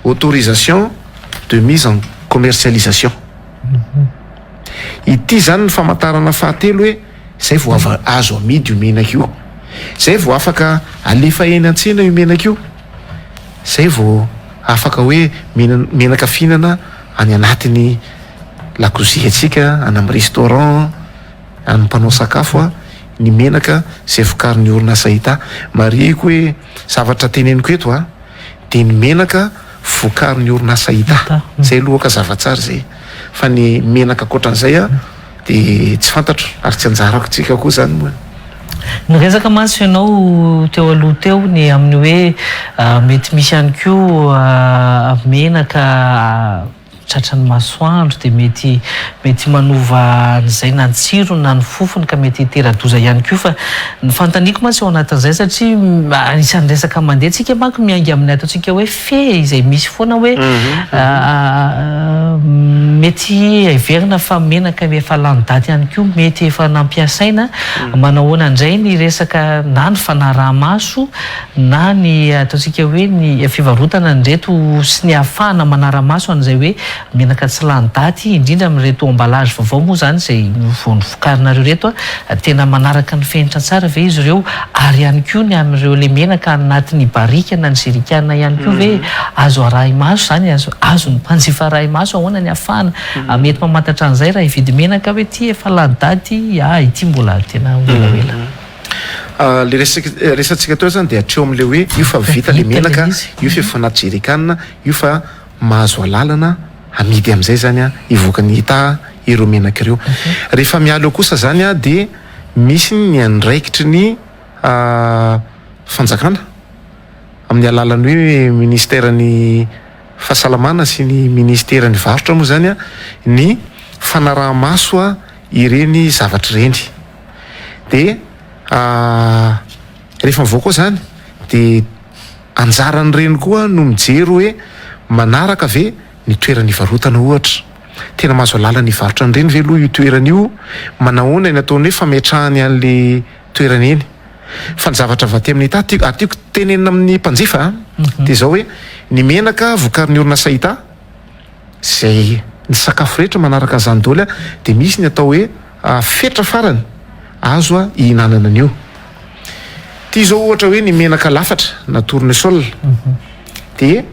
autorisation de mise en commercialisation. Ity zany ny famantarana fahatelo hoe zay vao azo amidy io menaka io, zay vao afaka alefa eny an-tsena io menaka io, zay vao afaka hoe menaka fihinana any anatin'ny lakozia atsika, any amin'ny restaurant, any mpanao sakafo a, ny menaka zay vokarin'ny orinasa hita. Marihiko hoe zavatra teneniko eto a, de ny menaka vokarin'ny orinasa hita, zay lohaka zavatsara zay. Fa ny menaka akoatran'izay a, de tsy fantatro, ary tsy anjarako tsika koa zany moa. Niresaka mantsy ianao teo aloha teo ny amin'ny hoe mety misy ihany koa menaka tratran'ny masoandro, de mety manova n'izay na ny tsirony na ny fofony ka mety hitera-doza ihany koa. Fa ny fantaniako mantsy ao anatin'izay, satria anisan'ny resaka mandeha tsika manko miainga amin'ny ataontsika hoe fe izay misy foana hoe mety heverina fa menaka efa lany daty ihany koa, mety efa nampiasaina. Manahoana indray ny resaka na ny fanaraha-maso na ny ataontsika hoe ny fivarotana ndreto sy ny ahafahana manara-maso an'izay hoe menaka tsy lany daty, indrindra amin'reto emballage vaovao moa zany zay vao novokarinareo reto a, tena manaraka ny fenitra tsara ve izy ireo, ary ihany koa ny amin'ireo le menaka anatin'ny barika na ny jerrycan ihany koa ve azo arahy maso zany, azo ny mpanjifa arahy maso ahoana ny ahafahana mety mamantatra an'izay raha hividy menaka hoe ty efa lany daty, ity mbola tena ela. Le resantsika teo zany de hatreo am'le hoe io fa vita le menaka, io fa efa anaty jerrycan, io fa mahazo alalana amidy am'izay zany a ivoaka ny hita ireo menaka ireo. Rehefa mialo eo kosa zany a, de misy ny andraikitry ny fanjakana amin'ny alalany hoe ministèran'ny fahasalamana sy ny ministèran'ny varotra moa zany a, ny fanaraha-maso a ireny zavatra ireny. De rehefa mivoaka koa zany, de anjaran'ireny koa no mijery hoe manaraka ve ny toerany ivarotana ohatra tena mahazo alala ny varotra an'ireny ve aloha io toerana io manahoana ny ataony hoe fametrahany an'le toerana eny fa ny zavatra vaty amin'ny ta atiako tenenina amin'ny mpanjifa dia zao hoe ny menaka vokarin'ny orinasa hita zay ny sakafo rehetra manaraka an'izany daoly a dia misy ny atao hoe fetra farany azo a ihinanana an'io tia zao ohatra hoe ny menaka lafatra na tournesol dia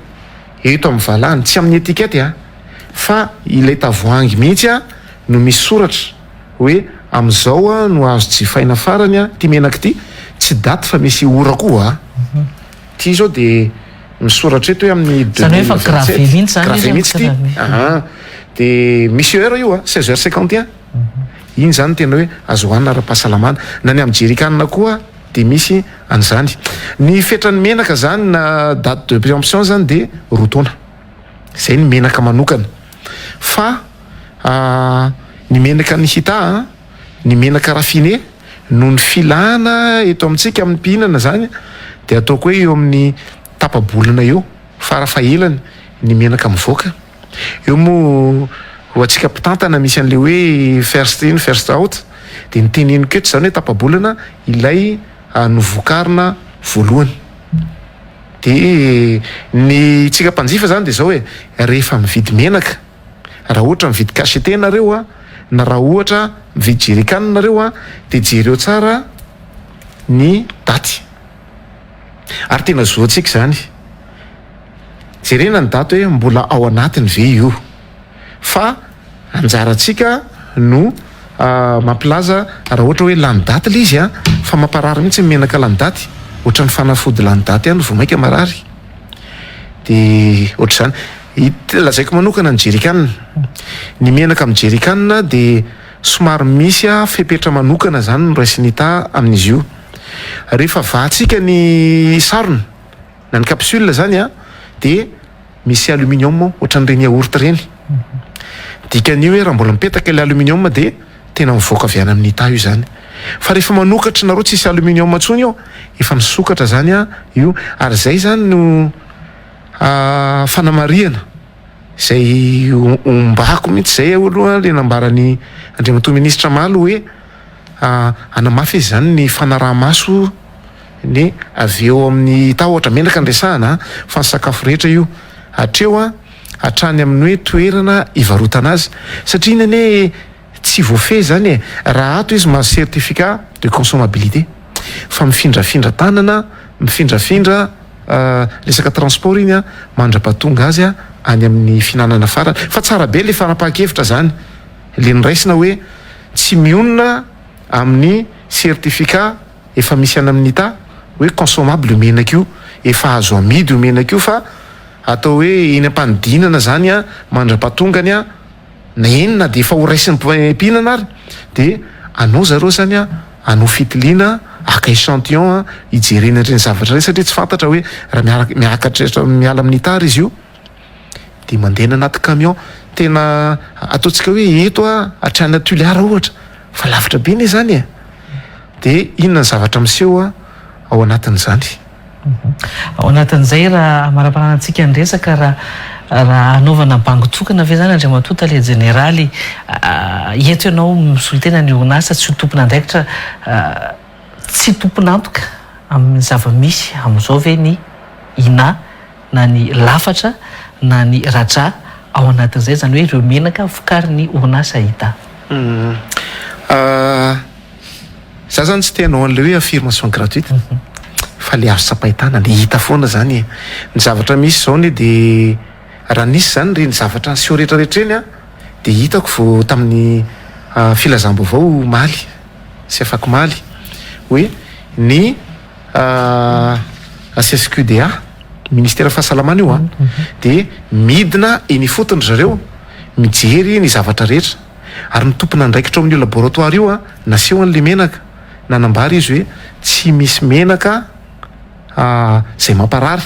eto amin'ny valahany tsy amin'ny etikety fa ilay tavoahangy mihitsy no misy soratra hoe amin'izao no azo jifaina farany ty menaka ty tsy daty fa misy ora koa ty zao dia misoratra eto hoe amin'ny zany hoe fa grave mihitsy grave mihitsy ty dia misy heure io 16h51 iny zany tena hoe azo hoanina ara-pahasalamana na ny amin'ny jerikanina koa dia misy an'izany ny fetrany menaka zany na date de péremption zany dia roa taona zay ny menaka manokana fa ny menaka ny hita ny menaka raffiné no ny filana eto amintsika amin'ny mpihinana zany dia ataoko hoe eo amin'ny tapabolana eo farafahelany ny menaka mivoaka eo moa ho atsika mpitantana misy an'le hoe first in first out dia ny teneniko eto zany hoe tapabolana ilay novokarina voalohany dia ny tsika mpanjifa zany dia zao hoe rehefa mividy menaka raha ohatra mividy cachete nareo na raha ohatra mividy jerikany nareo dia jereo tsara ny daty ary tena zoantsika zany jerena ny daty hoe mbola ao anatiny ve io fa anjarantsika no mampilaza raha ohatra hoe lany daty le izy fa mamparary mihitsy menaka lany daty ohatra ny fanafody lany daty no vao maika marary dia ohatra zany lazaiko manokana ny jerikanina ny menaka amin'ny jerikanina dia somary misy fepetra manokana zany no raisiny hita amin'izy io rehefa vahatsika ny sarona na ny capsule zany dia misy aluminium ohatran'ireny yaourt reny dikan'io hoe raha mbola mipetaka ilay aluminium dia tena mivoaka avy any amin'ny hita io zany fa rehefa manokatra nareo tsisy aluminium ntsony io efa misokatra zany io ary zay zany no fanamariana zay ombako mihitsy zay aloha le nambarany andriamatoa minisitra malo hoe anamafy izy zany ny fanaraha-maso ny avy eo amin'ny ta ohatra menaka nresahana fa ny sakafo rehetra io hatreo hatrany amin'ny hoe toerana ivarotana azy satria inany hoe tsy voafe zany raha ato izy mahazo certificat de consommabilité fa mifindrafindra tanana mifindrafindra resaka transport iny mandra-pahatonga azy any amin'ny finanana farany fa tsara be le fanapaha-kevitra zany le nyraisina hoe tsy mionona amin'ny certificat efa misy any amin'ny hita hoe consommable menaka io efa azo amidy io menaka io fa atao hoe eny ampanodinana zany mandra-pahatongany na enina dia efa ho raisin'ny mpihinana ary dia anao zareo zany anao fitiliana aka échantillon hijerena ireny zavatra reny satria tsy fantatra hoe raha miakatra miala amin'ny tara izy io dia mandehana anaty camion tena ataontsika hoe eto hatrany Tuléar ohatra fa lavitra be ne zany dia inona ny zavatra miseho ao anatin'izany ao anatin'izay raha mara-pananantsika ny resaka raha anaovana bango tokana ve zany andriamatoa tale generaly eto ianao misolo tena ny onasa tsy ho tompona andraikitra tsy tomponantoka amin'ny zava-misy amin'izao ve ny ina na ny lafatra na ny radra ao anatin'izay zany hoe ireo menaka vokary ny onasa hita za zany tsy tenao an'le hoe affirmation gratuite fa le azo sapahitana le hita foana zany ny zavatra misy zao ny dia raha nisy zany reny zavatra ny seo rehetrarehetra eny dia hitako vo tamin'ny filazam-baovao maly sy afako maly hoe ny CSQDA ministère fahasalamana io dia midina eny fotony zareo mijery ny zavatra rehetra ary mitompona andraikitra ao amin'io laboratoire io naseho an'le menaka nanambary izy hoe tsy misy menaka zay mamparary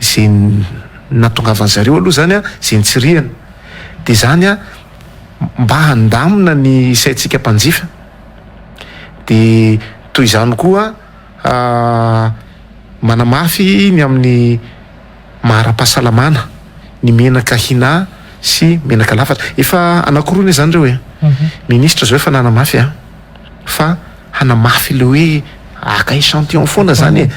zay natongavan zareo aloha zany zay nitsirihana dia zany mba handamina ny saintsika mpanjifa dia toy izany koa manamafy ny amin'ny mahara-pahasalamana ny menaka hina sy menaka lafatra. Efa anankoroa ne zany reo hoe ministra zao efa nanamafy fa hanamafy le hoe aka échantillon foana zany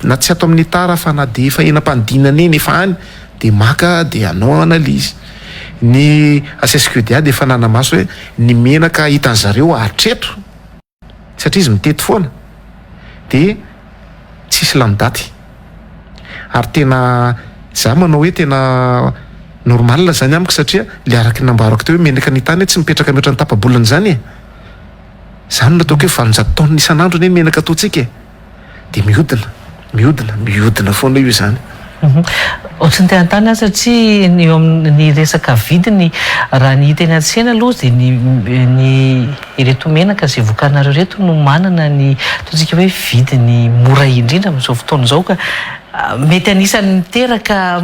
na tsy ato amin'ny tara fa na de efa enam-panidinana eny efa any de maka de anao analyse. Ny ACSQDA de efa nanamaso hoe ny menaka hitan'zareo atreto satria izy mitety foana de tsisy lany-daty ary tena za manao hoe tena normal zany amiko satria le araky nambarako teo hoe menaka ny tany tsy mipetraka mihoatra ny tapabolana zany zany nataoko hoe 20 taona isan'andro ny menaka ataotsika de mihodina foana io zany. Ohatrany te-antany satria ny eo amin'ny resaka vidiny raha ny hita eny an-tsena aloha de ny ireto menaka zay vokarinareo reto no manana ny ataontsika hoe vidiny mora indrindra amin'izao fotoana izao ka mety anisany miteraka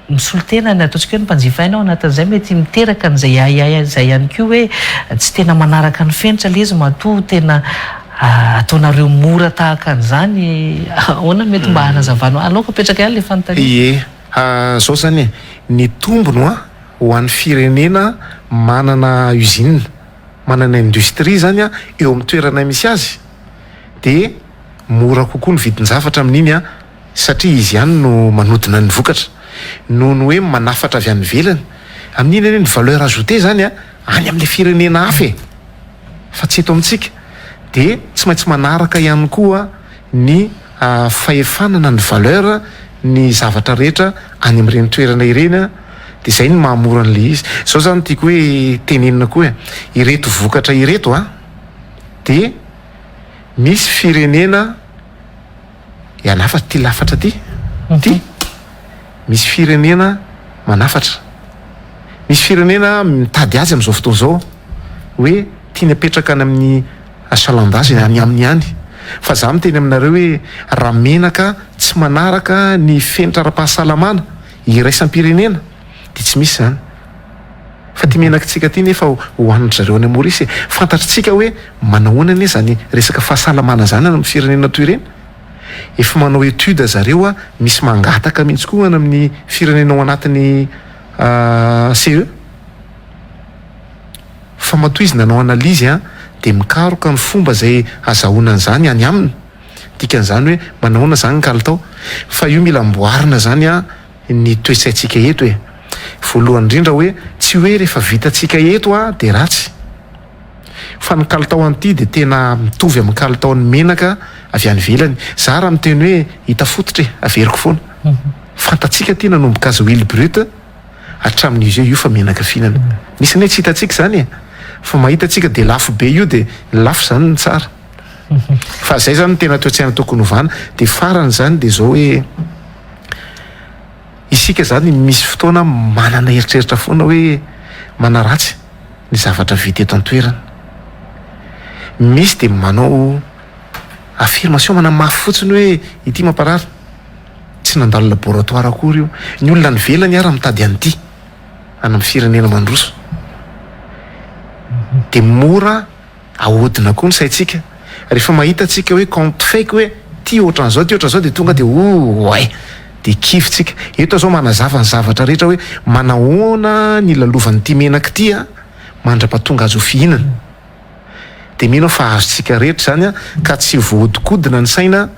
misolo tena ny ataontsika hoe ny mpanjifa hainao anatin'izay mety miteraka n'izay zay ihany koa hoe tsy tena manaraka ny fenitra le izy matoa tena ataonareo mora tahaka an'izany ahoana mety mba hanazavanao aloka apetraka ihany le fanontaniana. Zao zany ny tombono ho an'ny firenena manana usine manana industrie zany eo amin'ny toerana misy azy de mora kokoa ny vidin-javatra amin'iny satria izy ihany no manodina ny vokatra noho ny hoe manafatra avy any velany amin'iny anie ny valeur ajoutée zany any amin'le firenena hafa fa tsy eto amintsika de tsy maintsy manaraka ihany koa ny fahefanana ny valeur ny zavatra rehetra any amin'ireny toerana ireny de zay ny mahamora an'le izy. Zao zany tiako hoe tenenina koa ireto vokatra ireto de misy firenena ianafatra ty lafatra ty misy firenena manafatra, misy firenena mitady azy amin'izao fotoana zao hoe tiany apetraka any amin'ny asalandazy any amin'ny any fa za miteny aminareo hoe raha menaka tsy manaraka ny fenitra ara-pahasalamana iraisam-pirenena de tsy misy zany fa ty menakitsika ty nefa hohanitra zareo any Maorisy fantatritsika hoe manahoana anie zany resaka fahasalamana zany any amin'ny firenena toy ireny efa manao étude zareo misy mangataka mihitsy koa any amin'ny firenena ao anatin'ny CE fa matoa izy nanao analyse de mikaroka ny fomba zay azahoana an'izany any aminy dikan'izany hoe manahoana zany ny kalitao fa io mila mboarina zany ny toetsaitsika eto voalohany indrindra hoe tsy hoe rehefa vitatsika eto de ratsy fa ny kalitao an'ity de tena mitovy amin'ny kalitaon'ny menaka avy any velany. Za raha miteny hoe hita fototra averiko foana fantatsika ty nanomboka azy huile brute hatramin'izy io fa menaka fihinana misy ny tsy hitatsika zany fa mahita tsika de lafo be io de lafo zany ny tsara fa zay zany tena toetsaina tokony hovana de farany zany de zao hoe isika zany misy fotoana manana eritreritra foana hoe manaratsy ny zavatra vita eto an-toerana misy de manao affirmation manamafy fotsiny hoe ity mamparary tsy nandalo laboratoire akory io ny olona ny velany ara mitady an'ity any amin'ny firenena mandroso de mora ahodina koa ny saitsika rehefa mahita tsika hoe compte fake hoe ty ohatran'izao de tonga de ay de kifitsika eto zao manazava ny zavatra rehetra hoe manahoana ny lalovan'ity menaka ty mandra-pahatonga azy ho fihinana de mino fa azotsika rehetra zany ka tsy vohodikodina ny saina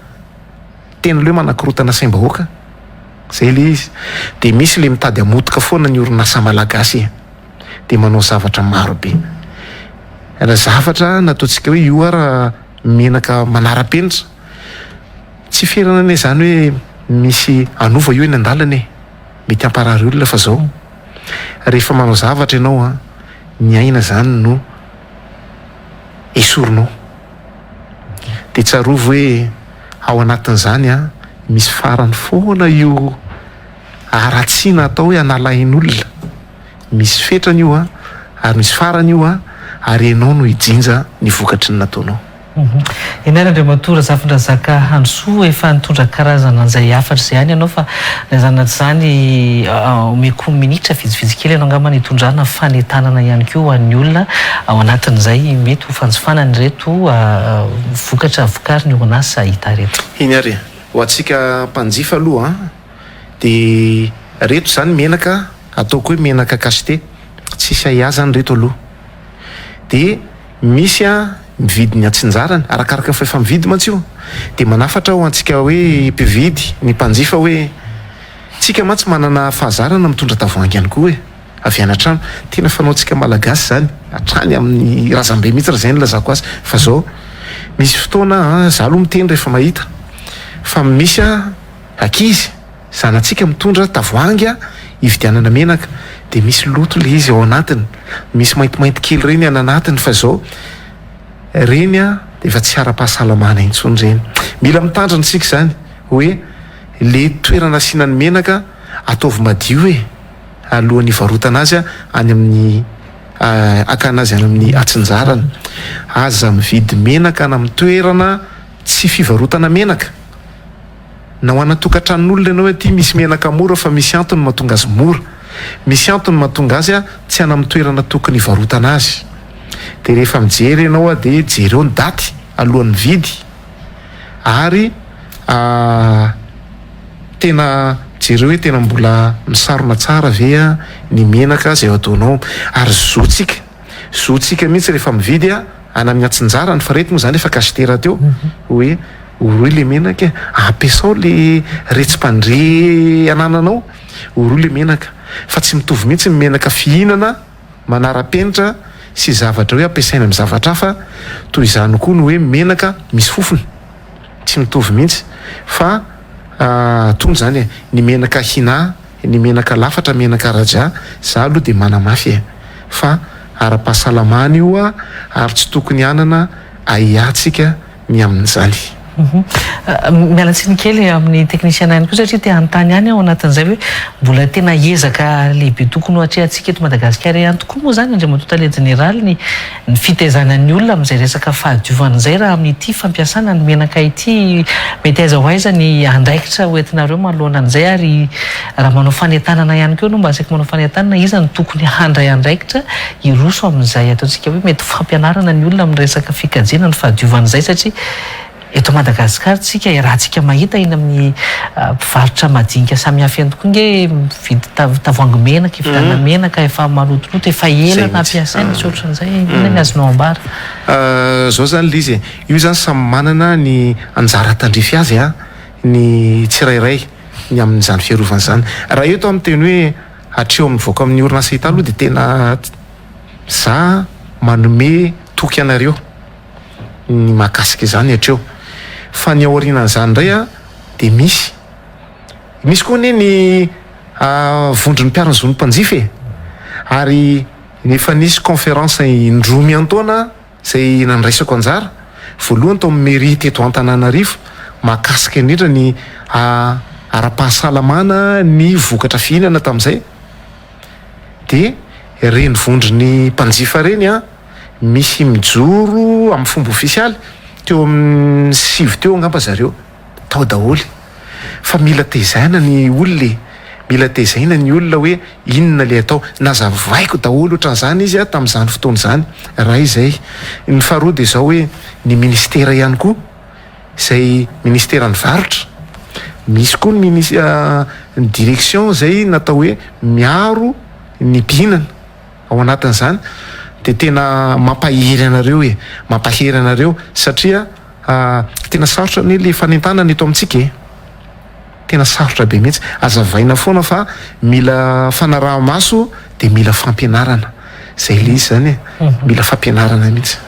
tena le hoe manakorotana saim-bahoaka zay le izy de misy le mitady amotika foana ny orinasa malagasy de manao zavatra maro be raha zavatra nataontsika hoe io raha menaka manara-penitra tsy ferana ane zany hoe misy anova io eny an-dalana mety amparary olona fa zao rehefa manao zavatra ianao ny aina zany no esorinao de tsarovo hoe ao anatin'izany misy farany foana io aratsiana atao hoe analain'olona misy fetrany io ary misy farany io ary ianao no hijinja ny vokatry ny nataonao. Enara Andriamatora zafindra zaka Hansoa efa nitondra karazana an'izay hafatra izay ihany ianao fa zanaty zany omeko minitra vitsivitsy kely ianao angamba nitondrana fanentanana ihany koa an'ny olona ao anatin'izay mety ho fanjifanany reto vokatra vokariny orinasa hita reto. Iny ary ho antsika mpanjifa aloha de reto zany menaka ataoko hoe menaka kasite tsisy aiah zany reto aloha de misy mividy ny atsinjarany arakaraka ny faefa mividy mantsio de manafatra ho antsika hoe mpividy ny mpanjifa hoe tsika mantsy manana fahazarana mitondra tavoangy ihany koa hoe avy anatrano tena fanaontsika malagasy zany atrany amin'ny razambe mihitsy raha zay ny lazako azy fa zao misy fotoana za aloha miteny rehefa mahita fa misy akizy zanatsika mitondra tavoangy ividianana menaka de misy loto le izy ao anatiny misy maintimainty kely reny any anatiny fa zao reny de efa tsy ara-pahasalamana intsony reny mila mitandrina sika zany hoe le toerana asiana ny menaka ataovy madio hoe alohan'ny varotana azy any amin'ny akana azy any amin'ny atsinjarana aza mividy menaka any amin'ny toerana tsy fivarotana menaka na ho anatokantranon'olona ianao hoe ty misy menaka mora fa misy antony mahatonga azy mora misy antony mahatonga azy tsy any amin'ny toerana tokony varotana azy de rehefa mijery ianao de jereo ny daty alohan'ny vidy ary tena jereo hoe tena mbola misarona tsara ve ny menaka zay ataonao ary zotsika mihitsy rehefa mividy any amin'ny atsinjarany fa rety moa zany efa kasitera teo hoe oroy le menaka ampiasao le retsim-pandre anananao oroy le menaka fa tsy mitovy mihitsy ny menaka fihinana manara-penitra sy zavatra hoe ampiasaina amin'ny zavatra hafa toy izany koa no hoe menaka misy fofony tsy mitovy mihitsy fa tony zany ny menaka hina ny menaka lafatra menaka raja za aloha de manamafy fa ara-pahasalamana io ary tsy tokony anana aiatsika ny amin'izany mialatsiny kely amin'ny teknisiana ihany koa satria te anontany ihany ao anatin'izay hoe mbola tena ezaka lehibe tokony hatria atsika eto Madagasikara ihany tokoa moa zany andriamatoa jeneraly ny fitaizanan'ny olona amin'izay resaka fahadiovan'izay raha amin'ity fampiasana ny menaka ity mety aiza ho aiza ny andraikitra hoentinareo manoloana an'izay ary raha manao fanentanana ihany koa no mba asaika manao fanentanana iza ny tokony handray andraikitra iroso amin'izay ataontsika hoe mety fampianarana ny olona amin'ny resaka fikajena ny fahadiovan'izay satria eto Madagasikara tsika rahantsika mahita iny amin'ny mpivarotra madinika samihafa ihany tokoa nge mividy tavoahangy menaka ividianana menaka efa malotoloto efa elana ampiasaina sy ohatran'izay inona ny azonao ambara zao zany le izy io zany samy manana ny anjara tandrify azy ny tsirairay ny amin'izany fiarovana zany raha eto amin'ny teny hoe hatreo mivoaka amin'ny orinasa hita aloha de tena za manome toky anareo ny mahakasika izany hatreo fa ny aorianan'izany indray de misy koa ny vondron'ny mpiara-ny mpanjify ary nefa nisy conférence indromy antaona zay nandraisako anjara voalohany tao amin'ny mairie teto Antananarivo mahakasika indrindra ny ara-pahasalamana ny vokatra fihinana tamin'izay de reny vondrony mpanjifa reny misy mijoro amin'ny fomba ofisialy teo amin'ny 7 teo angamba zareo tao daholy fa mila tezaina ny olona hoe inona le atao nazavaiko daholo ohatran'izany izy tamin'izany fotoana izany raha izay ny faharoa de zao hoe ny ministera ihany koa zay ministera ny varotra misy koa ny direction zay natao hoe miaro ny mpihinana ao anatin'izany de tena mampahery anareo satria tena sarotra ny le fanentanana eto amintsika tena sarotra be mihitsy azavaina foana fa mila fanaraha-maso de mila fampianarana zay le izy zany mila fampianarana mihitsy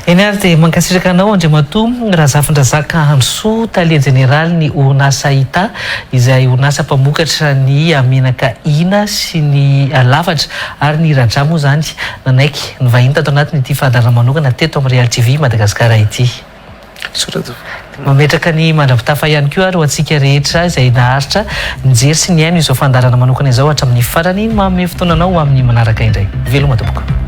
eny ary de mankasitraka anao Andriamatoa raha zafindrazaka Ansoa Tale Jeneraly ny orinasa ita izay orinasa mpamokatra ny menaka ina sy ny lavatra ary ny radramo moa zany nanaiky ny vahiny tato anatiny ity fahadara manokana teto amin'ny Real TV Madagasikara ity mametraka ny mandrapitafa ihany koa ary ho antsika rehetra izay naharitra nijery sy ny aino izao fandarana manokana izao hatramin'ny farany manome fotoananao amin'ny manaraka indray veloma tompoko